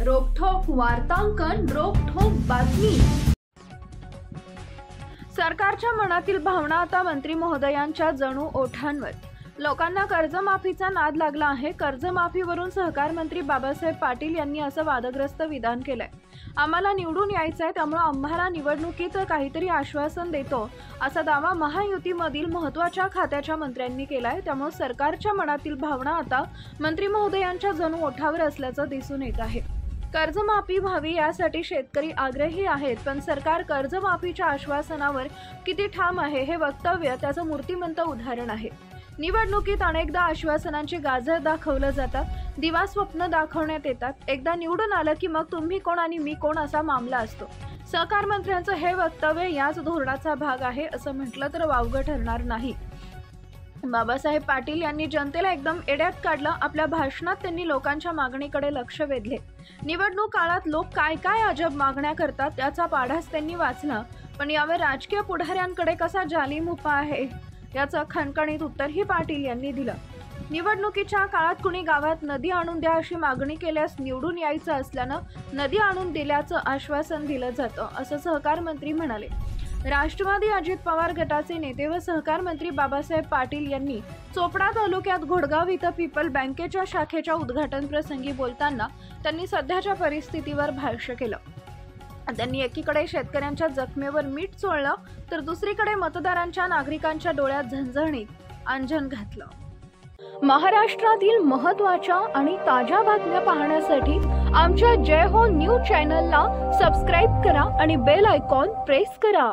रोखठोक वार्तांकन, रोखठोक बातमी। सरकारच्या मनातील भावना आता मंत्री महोदयांच्या जणू ओठांवर। लोकांना कर्जमाफीचा नाद लागला आहे। कर्जमाफीवरून सहकार मंत्री बाबासाहेब पाटील यांनी असं वादग्रस्त विधान केलंय। आम्हाला निवडून यायचंय, त्यामुळे आम्हाला निवडणुकीत काहीतरी आश्वासन देतो असा दावा महायुतीमधील महत्त्वाच्या खात्याच्या मंत्र्यांनी केलाय। त्यामुळे सरकारच्या मनातील भावना आता मंत्री महोदयांच्या जणू ओठावर असल्याचं दिसून येत आहे। कर्जमाफी व्हावी यासाठी शेतकरी आग्रही आहेत, पण सरकार कर्जमाफीच्या आश्वासनावर किती ठाम आहे हे वक्तव्य त्याचं मूर्तिमंत उदाहरण आहे। निवडणुकीत अनेकदा आश्वासनांची गाजर दाखवलं जातं, दिवा स्वप्न दाखवण्यात येतात। एकदा निवडून आलं की मग तुम्ही कोण आणि मी कोण असा मामला असतो। सहकार मंत्र्यांचं हे वक्तव्य याच धोरणाचा भाग आहे असं म्हटलं तर वावगं ठरणार नाही। बाबासाहेब पाटील यांनी जनतेला एकदम एड्यात काढलं। आपल्या भाषणात त्यांनी लोकांच्या मागणीकडे लक्ष वेधले। निवडणूक काळात लोक काय काय अजब मागण्या करतात त्याचा पाढाच त्यांनी वाचला, पण यावर राजकीय पुढाऱ्यांकडे कसा जालिम उपाय आहे याचं खणखणीत उत्तरही पाटील यांनी दिलं। निवडणुकीच्या काळात कुणी गावात नदी आणून द्या अशी मागणी केल्यास निवडून यायचं असल्यानं नदी आणून दिल्याचं आश्वासन दिलं जातं असं सहकार मंत्री म्हणाले। राष्ट्रवादी अजित पवार गटाचे नेते व सहकार मंत्री बाबासाहेब पाटील यांनी चोपडा तालुक्यात घोडगाव इथं पीपल बँकेच्या शाखेच्या उद्घाटन प्रसंगी बोलताना त्यांनी सध्याच्या परिस्थितीवर भाष्य केलं। त्यांनी एकीकडे शेतकऱ्यांच्या जखमेवर मीठ चोळलं तर दुसरीकडे मतदारांच्या नागरिकांच्या डोळ्यात झणझणीत अंजन घातलं। महाराष्ट्रातील महत्त्वाच्या आणि ताज्या बातम्या पाहण्यासाठी आमच्या जय हो न्यूज चॅनलला सबस्क्राइब करा आणि बेल आयकॉन प्रेस करा।